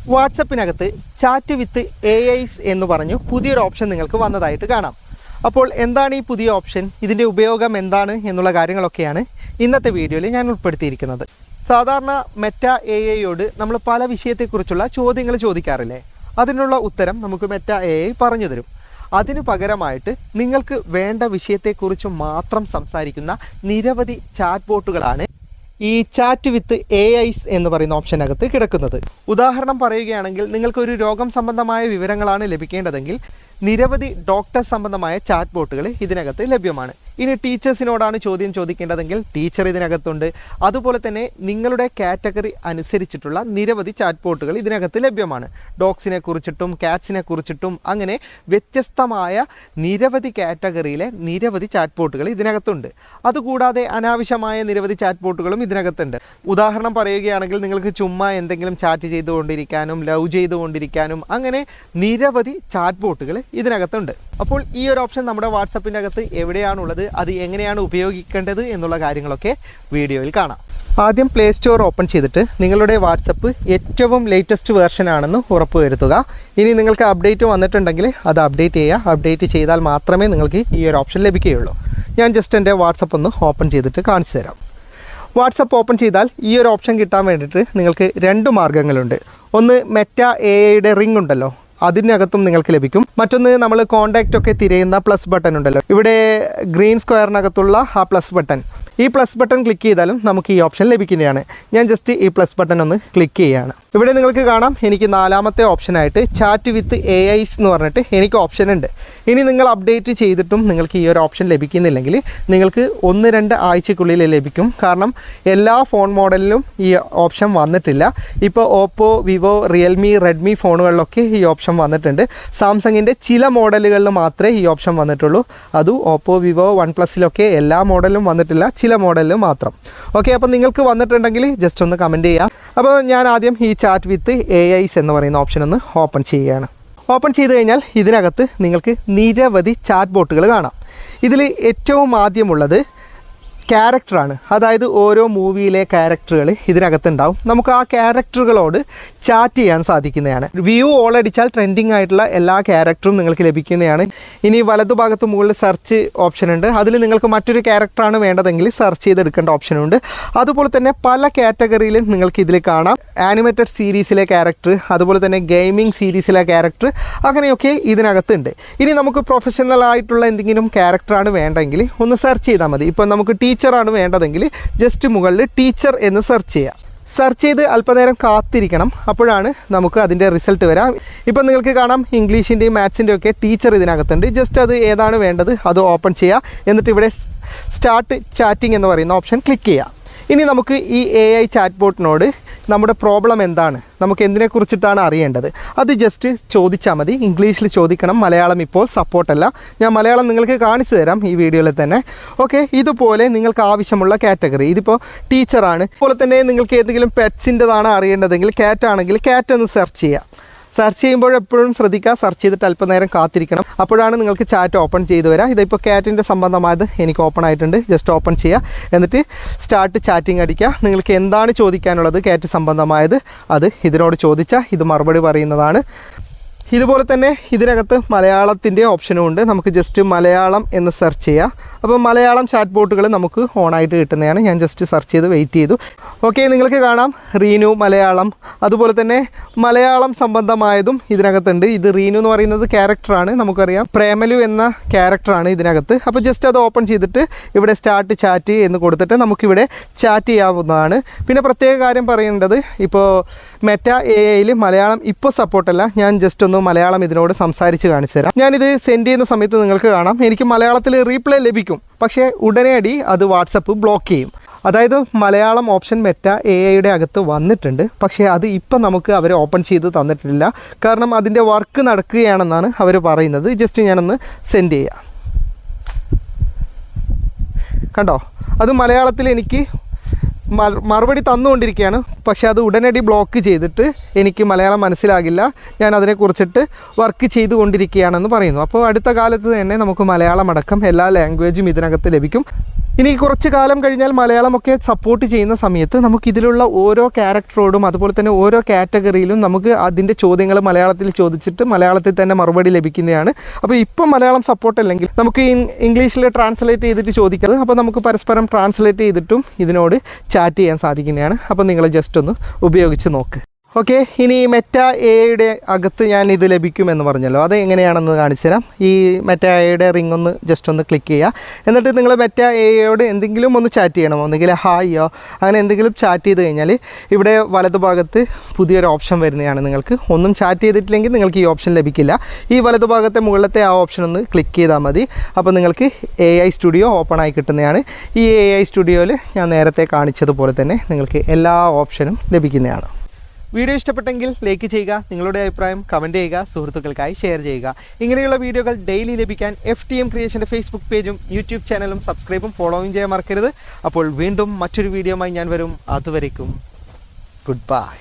വാട്സപ്പിനകത്ത് chat with AIs എന്ന് പറഞ്ഞു പുതിയൊരു ഓപ്ഷൻ നിങ്ങൾക്ക് വന്നതായിട്ട് കാണാം. അപ്പോൾ എന്താണ് ഈ പുതിയ ഓപ്ഷൻ, ഇതിൻ്റെ ഉപയോഗം എന്താണ് എന്നുള്ള കാര്യങ്ങളൊക്കെയാണ് ഇന്നത്തെ വീഡിയോയിൽ ഞാൻ ഉൾപ്പെടുത്തിയിരിക്കുന്നത്. സാധാരണ മെറ്റ AIയോട് നമ്മൾ പല വിഷയത്തെക്കുറിച്ചുള്ള ചോദ്യങ്ങൾ ചോദിക്കാറില്ലേ, അതിനുള്ള ഉത്തരം നമുക്ക് മെറ്റ AI പറഞ്ഞു തരും. അതിനു പകരമായിട്ട് നിങ്ങൾക്ക് വേണ്ട വിഷയത്തെക്കുറിച്ച് മാത്രം സംസാരിക്കുന്ന നിരവധി ചാറ്റ് ബോട്ടുകളാണ് ഈ ചാറ്റ് വിത്ത് AIs എന്ന് പറയുന്ന ഓപ്ഷനകത്ത് കിടക്കുന്നത്. ഉദാഹരണം പറയുകയാണെങ്കിൽ നിങ്ങൾക്കൊരു രോഗം സംബന്ധമായ വിവരങ്ങളാണ് ലഭിക്കേണ്ടതെങ്കിൽ നിരവധി ഡോക്ടർ സംബന്ധമായ ചാറ്റ് ബോട്ടുകൾ ഇതിനകത്ത് ലഭ്യമാണ്. ഇനി ടീച്ചേഴ്സിനോടാണ് ചോദ്യം ചോദിക്കേണ്ടതെങ്കിൽ ടീച്ചർ ഇതിനകത്തുണ്ട്. അതുപോലെ തന്നെ നിങ്ങളുടെ കാറ്റഗറി അനുസരിച്ചിട്ടുള്ള നിരവധി ചാറ്റ് ബോട്ടുകൾ ഇതിനകത്ത് ലഭ്യമാണ്. ഡോഗ്സിനെ കുറിച്ചിട്ടും കാറ്റ്സിനെ കുറിച്ചിട്ടും അങ്ങനെ വ്യത്യസ്തമായ നിരവധി കാറ്റഗറിയിലെ നിരവധി ചാറ്റ് ബോട്ടുകൾ ഇതിനകത്തുണ്ട്. അതുകൂടാതെ അനാവശ്യമായ നിരവധി ചാറ്റ് ബോട്ടുകളും ഇതിനകത്തുണ്ട്. ഉദാഹരണം പറയുകയാണെങ്കിൽ നിങ്ങൾക്ക് ചുമ്മാ എന്തെങ്കിലും ചാറ്റ് ചെയ്തുകൊണ്ടിരിക്കാനും ലവ് ചെയ്തുകൊണ്ടിരിക്കാനും അങ്ങനെ നിരവധി ചാറ്റ് ബോട്ടുകൾ ഇതിനകത്തുണ്ട്. അപ്പോൾ ഈ ഒരു ഓപ്ഷൻ നമ്മുടെ വാട്സപ്പിൻ്റെ അകത്ത് എവിടെയാണുള്ളത്, അത് എങ്ങനെയാണ് ഉപയോഗിക്കേണ്ടത് എന്നുള്ള കാര്യങ്ങളൊക്കെ വീഡിയോയിൽ കാണാം. ആദ്യം പ്ലേ സ്റ്റോർ ഓപ്പൺ ചെയ്തിട്ട് നിങ്ങളുടെ വാട്സപ്പ് ഏറ്റവും ലേറ്റസ്റ്റ് വേർഷൻ ആണെന്ന് ഉറപ്പുവരുത്തുക. ഇനി നിങ്ങൾക്ക് അപ്ഡേറ്റ് വന്നിട്ടുണ്ടെങ്കിൽ അത് അപ്ഡേറ്റ് ചെയ്യുക. അപ്ഡേറ്റ് ചെയ്താൽ മാത്രമേ നിങ്ങൾക്ക് ഈ ഒരു ഓപ്ഷൻ ലഭിക്കുകയുള്ളൂ. ഞാൻ ജസ്റ്റ് എൻ്റെ വാട്സപ്പ് ഒന്ന് ഓപ്പൺ ചെയ്തിട്ട് കാണിച്ചു തരാം. വാട്സപ്പ് ഓപ്പൺ ചെയ്താൽ ഈ ഒരു ഓപ്ഷൻ കിട്ടാൻ വേണ്ടിയിട്ട് നിങ്ങൾക്ക് രണ്ട് മാർഗ്ഗങ്ങളുണ്ട്. ഒന്ന് മെറ്റ AIയുടെ റിംഗ് ഉണ്ടല്ലോ, അതിനകത്തും നിങ്ങൾക്ക് ലഭിക്കും. മറ്റൊന്ന് നമ്മൾ കോൺടാക്റ്റ് ഒക്കെ തിരയുന്ന പ്ലസ് ബട്ടൺ ഉണ്ടല്ലോ, ഇവിടെ ഗ്രീൻ സ്ക്വയറിനകത്തുള്ള ആ പ്ലസ് ബട്ടൺ, ഈ പ്ലസ് ബട്ടൺ ക്ലിക്ക് ചെയ്താലും നമുക്ക് ഈ ഓപ്ഷൻ ലഭിക്കുന്നതാണ്. ഞാൻ ജസ്റ്റ് ഈ പ്ലസ് ബട്ടൺ ഒന്ന് ക്ലിക്ക് ചെയ്യുകയാണ്. ഇവിടെ നിങ്ങൾക്ക് കാണാം എനിക്ക് നാലാമത്തെ ഓപ്ഷനായിട്ട് ചാറ്റ് വിത്ത് AIs എന്ന് പറഞ്ഞിട്ട് എനിക്ക് ഓപ്ഷൻ ഉണ്ട്. ഇനി നിങ്ങൾ അപ്ഡേറ്റ് ചെയ്തിട്ടും നിങ്ങൾക്ക് ഈ ഒരു ഓപ്ഷൻ ലഭിക്കുന്നില്ലെങ്കിൽ നിങ്ങൾക്ക് 1-2 ആഴ്ചക്കുള്ളിൽ ലഭിക്കും. കാരണം എല്ലാ ഫോൺ മോഡലിലും ഈ ഓപ്ഷൻ വന്നിട്ടില്ല. ഇപ്പോൾ ഓപ്പോ, വിവോ, റിയൽമി, റെഡ്മി ഫോണുകളിലൊക്കെ ഈ ഓപ്ഷൻ വന്നിട്ടുണ്ട്. സാംസങ്ങിൻ്റെ ചില മോഡലുകളിൽ മാത്രമേ ഈ ഓപ്ഷൻ വന്നിട്ടുള്ളൂ. അതും ഓപ്പോ, വിവോ, OnePlusലൊക്കെ എല്ലാ മോഡലും വന്നിട്ടില്ല, ചില മോഡലിൽ മാത്രം. ഓക്കെ, അപ്പോൾ നിങ്ങൾക്ക് വന്നിട്ടുണ്ടെങ്കിൽ ജസ്റ്റ് ഒന്ന് കമൻറ്റ് ചെയ്യുക. അപ്പോൾ ഞാൻ ആദ്യം ഈ ചാറ്റ് വിത്ത് AIs എന്ന് പറയുന്ന ഓപ്ഷൻ ഒന്ന് ഓപ്പൺ ചെയ്യുകയാണ്. ഓപ്പൺ ചെയ്ത് കഴിഞ്ഞാൽ ഇതിനകത്ത് നിങ്ങൾക്ക് നിരവധി ചാറ്റ് ബോട്ടുകൾ കാണാം. ഇതിൽ ഏറ്റവും ആദ്യമുള്ളത് ക്യാരക്ടറാണ്. അതായത് ഓരോ മൂവിയിലെ ക്യാരക്ടറുകൾ ഇതിനകത്തുണ്ടാവും. നമുക്ക് ആ ക്യാരക്ടറുകളോട് ചാറ്റ് ചെയ്യാൻ സാധിക്കുന്നതാണ്. വ്യൂ ഓൾ അടിച്ചാൽ ട്രെൻഡിങ് ആയിട്ടുള്ള എല്ലാ ക്യാരക്ടറും നിങ്ങൾക്ക് ലഭിക്കുന്നതാണ്. ഇനി വലതുഭാഗത്ത് മുകളിൽ സെർച്ച് ഓപ്ഷൻ ഉണ്ട്. അതിൽ നിങ്ങൾക്ക് മറ്റൊരു ക്യാരക്ടറാണ് വേണ്ടതെങ്കിൽ സെർച്ച് ചെയ്തെടുക്കേണ്ട ഓപ്ഷനുണ്ട്. അതുപോലെ തന്നെ പല കാറ്റഗറിയിലും നിങ്ങൾക്ക് ഇതിൽ കാണാം. ആനിമേറ്റഡ് സീരീസിലെ ക്യാരക്ടർ, അതുപോലെ തന്നെ ഗെയിമിംഗ് സീരീസിലെ ക്യാരക്ടർ, അങ്ങനെയൊക്കെ ഇതിനകത്തുണ്ട്. ഇനി നമുക്ക് പ്രൊഫഷണൽ ആയിട്ടുള്ള എന്തെങ്കിലും ക്യാരക്ടറാണ് വേണ്ടെങ്കിൽ ഒന്ന് സെർച്ച് ചെയ്താൽ മതി. ഇപ്പോൾ നമുക്ക് ടീച്ചറാണ് വേണ്ടതെങ്കിൽ ജസ്റ്റ് മുകളിൽ ടീച്ചർ എന്ന് സെർച്ച് ചെയ്യുക. സെർച്ച് ചെയ്ത് അല്പനേരം കാത്തിരിക്കണം, അപ്പോഴാണ് നമുക്ക് അതിൻ്റെ റിസൾട്ട് വരാം. ഇപ്പം നിങ്ങൾക്ക് കാണാം ഇംഗ്ലീഷിൻ്റെയും മാത്സിൻ്റെയും ഒക്കെ ടീച്ചർ ഇതിനകത്തുണ്ട്. ജസ്റ്റ് അത് ഏതാണ് വേണ്ടത് അത് ഓപ്പൺ ചെയ്യുക. എന്നിട്ട് ഇവിടെ സ്റ്റാർട്ട് ചാറ്റിംഗ് എന്ന് പറയുന്ന ഓപ്ഷൻ ക്ലിക്ക് ചെയ്യുക. ഇനി നമുക്ക് ഈ AI ചാറ്റ് ബോട്ടിനോട് നമ്മുടെ പ്രോബ്ലം എന്താണ്, നമുക്ക് എന്തിനെക്കുറിച്ചിട്ടാണ് അറിയേണ്ടത്, അത് ജസ്റ്റ് ചോദിച്ചാൽ മതി. ഇംഗ്ലീഷിൽ ചോദിക്കണം, മലയാളം ഇപ്പോൾ സപ്പോർട്ടല്ല. ഞാൻ മലയാളം നിങ്ങൾക്ക് കാണിച്ചു തരാം ഈ വീഡിയോയിൽ തന്നെ. ഓക്കെ, ഇതുപോലെ നിങ്ങൾക്ക് ആവശ്യമുള്ള കാറ്റഗറി, ഇതിപ്പോൾ ടീച്ചറാണ്. അതുപോലെ തന്നെ നിങ്ങൾക്ക് ഏതെങ്കിലും പെറ്റ്സിൻ്റെതാണ് അറിയേണ്ടതെങ്കിൽ ക്യാറ്റ് ആണെങ്കിൽ ക്യാറ്റ് എന്ന് സെർച്ച് ചെയ്യുക. സെർച്ച് ചെയ്യുമ്പോൾ എപ്പോഴും ശ്രദ്ധിക്കുക, സെർച്ച് ചെയ്തിട്ട് അല്പനേരം കാത്തിരിക്കണം, അപ്പോഴാണ് നിങ്ങൾക്ക് ചാറ്റ് ഓപ്പൺ ചെയ്ത് വരിക. ഇതിപ്പോൾ ക്യാറ്റിൻ്റെ സംബന്ധമായത് എനിക്ക് ഓപ്പൺ ആയിട്ടുണ്ട്. ജസ്റ്റ് ഓപ്പൺ ചെയ്യുക, എന്നിട്ട് സ്റ്റാർട്ട് ചാറ്റിംഗ് അടിക്കുക. നിങ്ങൾക്ക് എന്താണ് ചോദിക്കാനുള്ളത് ക്യാറ്റ് സംബന്ധമായത് അത് ഇതിനോട് ചോദിച്ചാൽ ഇത് മറുപടി പറയുന്നതാണ്. ഇതുപോലെ തന്നെ ഇതിനകത്ത് മലയാളത്തിൻ്റെ ഓപ്ഷനും ഉണ്ട്. നമുക്ക് ജസ്റ്റ് മലയാളം എന്ന് സെർച്ച് ചെയ്യാം. അപ്പോൾ മലയാളം ചാറ്റ് ബോട്ടുകൾ നമുക്ക് ഓണായിട്ട് കിട്ടുന്നതാണ്. ഞാൻ ജസ്റ്റ് സെർച്ച് ചെയ്ത് വെയിറ്റ് ചെയ്തു. ഓക്കെ, നിങ്ങൾക്ക് കാണാം റീനു മലയാളം, അതുപോലെ തന്നെ മലയാളം സംബന്ധമായതും ഇതിനകത്തുണ്ട്. ഇത് റീനു എന്ന് പറയുന്നത് ക്യാരക്ടറാണ്, നമുക്കറിയാം. പ്രേമലു എന്ന ക്യാരക്ടറാണ് ഇതിനകത്ത്. അപ്പോൾ ജസ്റ്റ് അത് ഓപ്പൺ ചെയ്തിട്ട് ഇവിടെ സ്റ്റാർട്ട് ചാറ്റ് എന്ന് കൊടുത്തിട്ട് നമുക്കിവിടെ ചാറ്റ് ചെയ്യാവുന്നതാണ്. പിന്നെ പ്രത്യേക കാര്യം പറയേണ്ടത്, ഇപ്പോൾ മെറ്റ AIയിൽ മലയാളം ഇപ്പോൾ സപ്പോർട്ടല്ല. ഞാൻ ജസ്റ്റ് ഒന്ന് മലയാളം ഇതിനോട് സംസാരിച്ച് കാണിച്ചു തരാം. ഞാനിത് സെൻഡ് ചെയ്യുന്ന സമയത്ത് നിങ്ങൾക്ക് കാണാം എനിക്ക് മലയാളത്തിൽ റീപ്ലൈ ലഭിക്കും, പക്ഷേ ഉടനടി അത് വാട്സപ്പ് ബ്ലോക്ക് ചെയ്യും. അതായത് മലയാളം ഓപ്ഷൻ മെറ്റ AIയുടെ അകത്ത് വന്നിട്ടുണ്ട്, പക്ഷേ അത് ഇപ്പം നമുക്ക് അവർ ഓപ്പൺ ചെയ്ത് തന്നിട്ടില്ല. കാരണം അതിൻ്റെ വർക്ക് നടക്കുകയാണെന്നാണ് അവർ പറയുന്നത്. ജസ്റ്റ് ഞാനൊന്ന് സെൻഡ് ചെയ്യാം. കണ്ടോ, അത് മലയാളത്തിൽ എനിക്ക് മറുപടി തന്നുകൊണ്ടിരിക്കുകയാണ്. പക്ഷേ അത് ഉടനടി ബ്ലോക്ക് ചെയ്തിട്ട് എനിക്ക് മലയാളം മനസ്സിലാകില്ല, ഞാൻ അതിനെക്കുറിച്ചിട്ട് വർക്ക് ചെയ്തുകൊണ്ടിരിക്കുകയാണെന്ന് പറയുന്നു. അപ്പോൾ അടുത്ത കാലത്ത് തന്നെ നമുക്ക് മലയാളം അടക്കം എല്ലാ ലാംഗ്വേജും ഇതിനകത്ത് ലഭിക്കും. ഇനി കുറച്ച് കാലം കഴിഞ്ഞാൽ മലയാളമൊക്കെ സപ്പോർട്ട് ചെയ്യുന്ന സമയത്ത് നമുക്കിതിലുള്ള ഓരോ ക്യാരക്ടറോടും അതുപോലെ തന്നെ ഓരോ കാറ്റഗറിയിലും നമുക്ക് അതിൻ്റെ ചോദ്യങ്ങൾ മലയാളത്തിൽ ചോദിച്ചിട്ട് മലയാളത്തിൽ തന്നെ മറുപടി ലഭിക്കുന്നതാണ്. അപ്പോൾ ഇപ്പം മലയാളം സപ്പോർട്ട് അല്ലെങ്കിൽ നമുക്ക് ഇംഗ്ലീഷിൽ ട്രാൻസ്ലേറ്റ് ചെയ്തിട്ട് ചോദിക്കുന്നത്, അപ്പോൾ നമുക്ക് പരസ്പരം ട്രാൻസ്ലേറ്റ് ചെയ്തിട്ടും ഇതിനോട് ചാറ്റ് ചെയ്യാൻ സാധിക്കുന്നതാണ്. അപ്പോൾ നിങ്ങൾ ജസ്റ്റ് ഒന്ന് ഉപയോഗിച്ച് നോക്ക്. ഓക്കെ, ഇനി മെറ്റ എയുടെ അകത്ത് ഞാൻ ഇത് ലഭിക്കുമെന്ന് പറഞ്ഞല്ലോ, അത് എങ്ങനെയാണെന്ന് കാണിച്ചു തരാം. ഈ മെറ്റ എയുടെ റിംഗ് ഒന്ന് ജസ്റ്റ് ഒന്ന് ക്ലിക്ക് ചെയ്യുക. എന്നിട്ട് നിങ്ങൾ മെറ്റ എയോട് എന്തെങ്കിലും ഒന്ന് ചാറ്റ് ചെയ്യണം, ഒന്നുകിൽ ഹായോ അങ്ങനെ എന്തെങ്കിലും ചാറ്റ് ചെയ്ത് കഴിഞ്ഞാൽ ഇവിടെ വലതുഭാഗത്ത് പുതിയൊരു ഓപ്ഷൻ വരുന്നതാണ്. നിങ്ങൾക്ക് ഒന്നും ചാറ്റ് ചെയ്തിട്ടില്ലെങ്കിൽ നിങ്ങൾക്ക് ഈ ഓപ്ഷൻ ലഭിക്കില്ല. ഈ വലതുഭാഗത്തെ മുകളിലത്തെ ആ ഓപ്ഷൻ ഒന്ന് ക്ലിക്ക് ചെയ്താൽ മതി. അപ്പോൾ നിങ്ങൾക്ക് AI സ്റ്റുഡിയോ ഓപ്പൺ ആയി കിട്ടുന്നതാണ്. ഈ AI സ്റ്റുഡിയോയിൽ ഞാൻ നേരത്തെ കാണിച്ചതുപോലെ തന്നെ നിങ്ങൾക്ക് എല്ലാ ഓപ്ഷനും ലഭിക്കുന്നതാണ്. വീഡിയോ ഇഷ്ടപ്പെട്ടെങ്കിൽ ലൈക്ക് ചെയ്യുക, നിങ്ങളുടെ അഭിപ്രായം കമൻറ്റ് ചെയ്യുക, സുഹൃത്തുക്കൾക്കായി ഷെയർ ചെയ്യുക. ഇങ്ങനെയുള്ള വീഡിയോകൾ ഡെയിലി ലഭിക്കാൻ FTM ക്രിയേഷൻ്റെ ഫേസ്ബുക്ക് പേജും യൂട്യൂബ് ചാനലും സബ്സ്ക്രൈബും ഫോളോയും ചെയ്യാൻ മറക്കരുത്. അപ്പോൾ വീണ്ടും മറ്റൊരു വീഡിയോയുമായി ഞാൻ വരും. അതുവരേക്കും ഗുഡ് ബൈ.